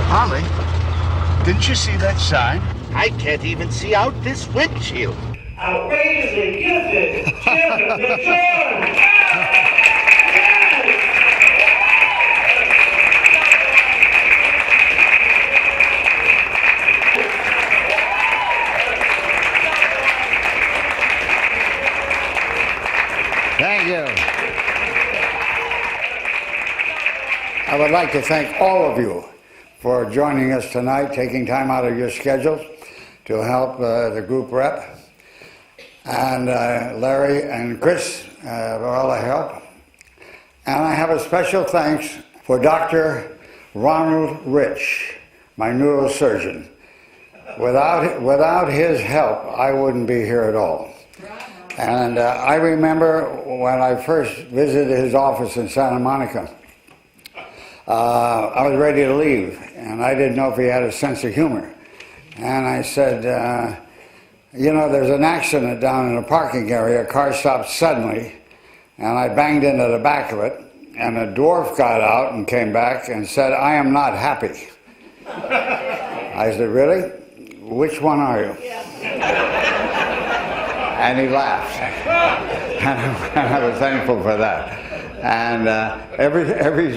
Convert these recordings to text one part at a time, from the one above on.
Holly, didn't you see that sign? I can't even see out this windshield. Outrageously gifted children return! Thank you. I would like to thank all of you for joining us tonight, taking time out of your schedules to help the group rep. And Larry and Chris for all the help. And I have a special thanks for Dr. Ronald Rich, my neurosurgeon. Without his help, I wouldn't be here at all. And I remember when I first visited his office in Santa Monica, I was ready to leave, and I didn't know if he had a sense of humor. And I said, you know, there's an accident down in a parking area. A car stopped suddenly, and I banged into the back of it, and a dwarf got out and came back and said, I am not happy. I said, really? Which one are you? And he laughed. And I was thankful for that. And every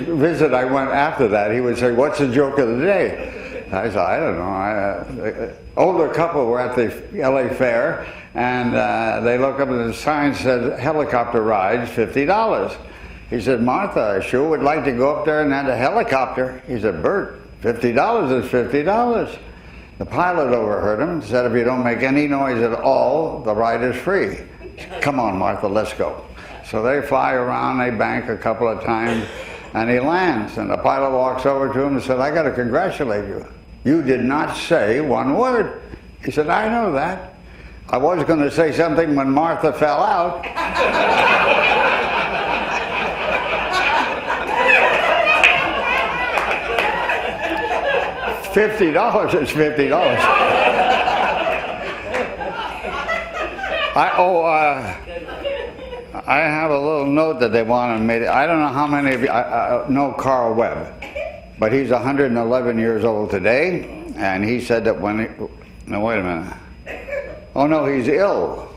visit I went after that, he would say, what's the joke of the day? I said, I don't know. Older couple were at the LA Fair, and they looked up and the sign said, helicopter rides, $50. He said, Martha, I sure would like to go up there and have a helicopter. He said, Bert, $50 is $50. The pilot overheard him and said, if you don't make any noise at all, the ride is free. Come on, Martha, let's go. So they fly around, they bank a couple of times, and he lands. And the pilot walks over to him and said, I got to congratulate you. You did not say one word. He said, I know that. I was going to say something when Martha fell out. $50 is $50. I have a little note that they wanted me to. I don't know how many of you know Carl Webb, but he's 111 years old today, and he said that when he... No, wait a minute. Oh, no, he's ill.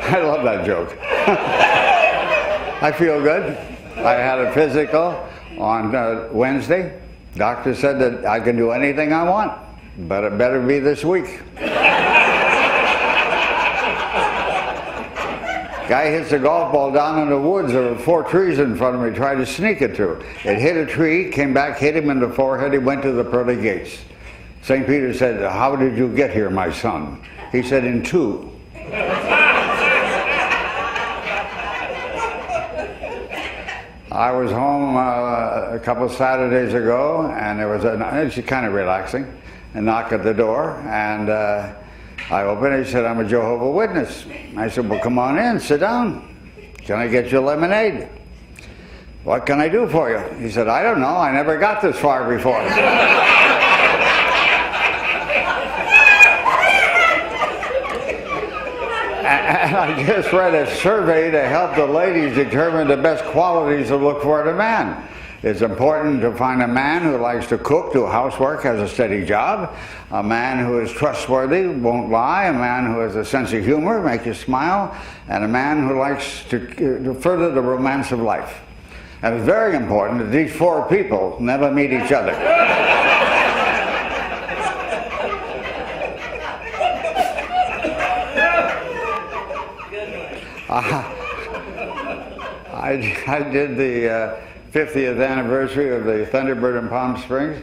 I love that joke. I feel good. I had a physical on Wednesday. Doctor said that I can do anything I want, but it better be this week. Guy hits a golf ball down in the woods. There were 4 trees in front of me, tried to sneak it through. It hit a tree, came back, hit him in the forehead. He went to the pearly gates. St. Peter said, how did you get here, my son? He said, in 2. I was home a couple Saturdays ago, and there was it's kind of relaxing, a knock at the door, and I opened it. He said, I'm a Jehovah's Witness. I said, well, come on in, sit down. Can I get you lemonade? What can I do for you? He said, I don't know, I never got this far before. And I just read a survey to help the ladies determine the best qualities to look for in a man. It's important to find a man who likes to cook, do housework, has a steady job, a man who is trustworthy, won't lie, a man who has a sense of humor, make you smile, and a man who likes to further the romance of life. And it's very important that these 4 people never meet each other. I did the 50th anniversary of the Thunderbird in Palm Springs,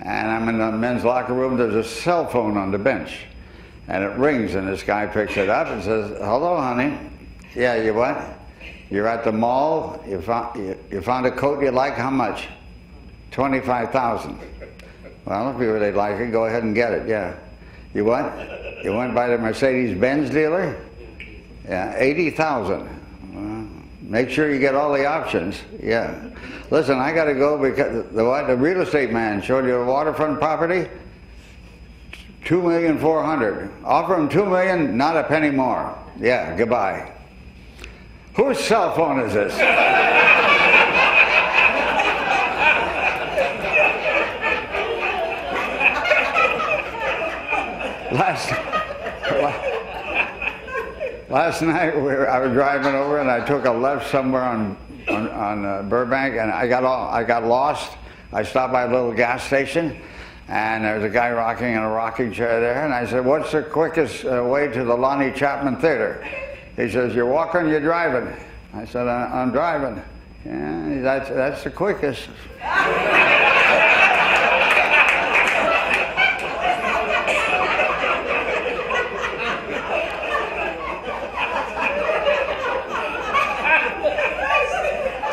and I'm in the men's locker room. There's a cell phone on the bench, and it rings, and this guy picks it up and says, hello, honey. Yeah, you what? You're at the mall, you found a coat you like, how much? $25,000. Well, if you really like it, go ahead and get it, yeah. You what? You went by the Mercedes-Benz dealer? Yeah, $80,000. Well, Make sure you get all the options. Yeah. Listen, I got to go because the real estate man showed you a waterfront property. $2,400,000. Offer him $2 million, not a penny more. Yeah. Goodbye. Whose cell phone is this? Last night I was driving over and I took a left somewhere on Burbank, and I got lost. I stopped by a little gas station, and there was a guy rocking in a rocking chair there, and I said, "What's the quickest way to the Lonnie Chapman Theater?" He says, "You're walking, you're driving." I said, "I'm driving." Yeah, that's the quickest.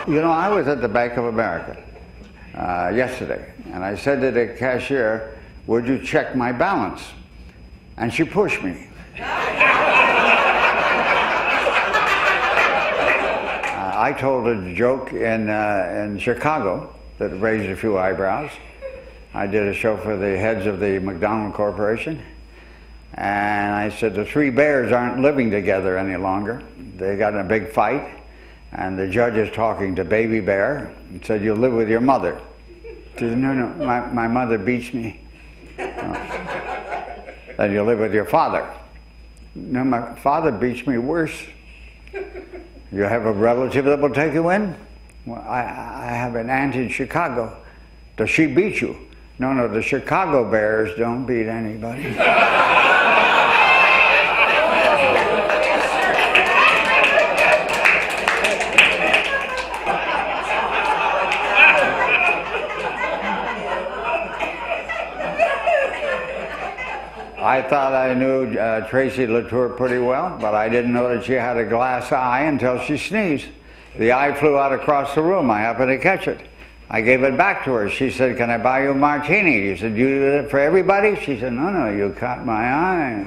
You know, I was at the Bank of America yesterday, and I said to the cashier, "Would you check my balance?" And she pushed me. I told a joke in Chicago that raised a few eyebrows. I did a show for the heads of the McDonald Corporation, and I said the three bears aren't living together any longer. They got in a big fight. And the judge is talking to Baby Bear and said, "You live with your mother." She said, "No, my mother beats me." "Then you live with your father." "No, my father beats me worse." "You have a relative that will take you in?" "Well, I have an aunt in Chicago." "Does she beat you?" No, the Chicago Bears don't beat anybody." I thought I knew Tracy Latour pretty well, but I didn't know that she had a glass eye until she sneezed. The eye flew out across the room. I happened to catch it. I gave it back to her. She said, "Can I buy you a martini?" You said, "You did it for everybody?" She said, No, you caught my eye."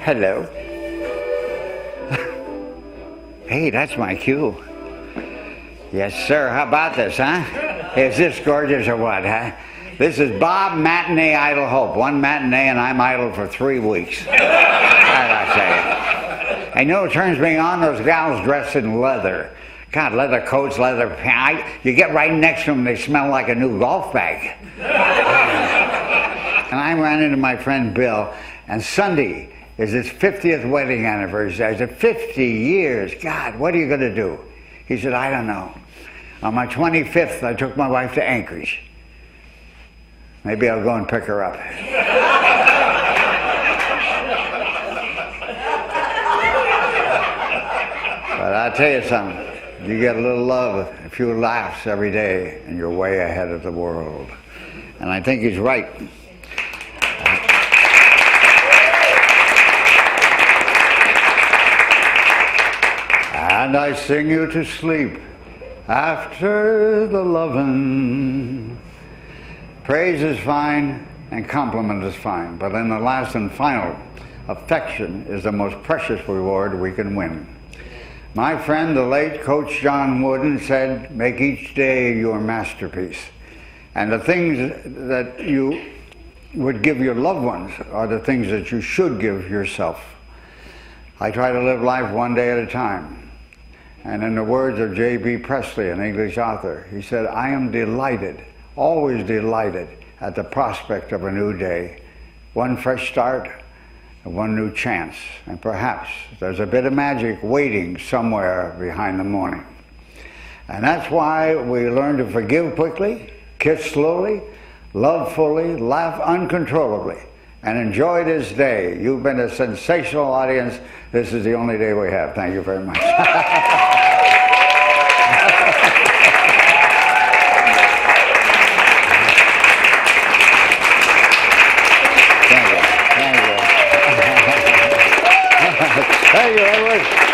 Hello. Hey, that's my cue. Yes, sir. How about this, huh? Is this gorgeous or what, huh? This is Bob Matinee Idle Hope. One matinee and I'm idle for 3 weeks. I tell you. I know it turns me on, those gals dressed in leather. God, leather coats, leather pants. You get right next to them, they smell like a new golf bag. And I ran into my friend Bill, and Sunday is his 50th wedding anniversary. I said, 50 years, God, what are you going to do? He said, I don't know. On my 25th, I took my wife to Anchorage. Maybe I'll go and pick her up. But I'll tell you something. You get a little love, a few laughs every day, and you're way ahead of the world. And I think he's right. And I sing you to sleep after the lovin'. Praise is fine and compliment is fine, but in the last and final, affection is the most precious reward we can win. My friend, the late Coach John Wooden, said, make each day your masterpiece. And the things that you would give your loved ones are the things that you should give yourself. I try to live life one day at a time. And in the words of J.B. Presley, an English author, he said, I am delighted, always delighted at the prospect of a new day, one fresh start, and one new chance. And perhaps there's a bit of magic waiting somewhere behind the morning. And that's why we learn to forgive quickly, kiss slowly, love fully, laugh uncontrollably, and enjoy this day. You've been a sensational audience. This is the only day we have. Thank you very much. Thank you very much.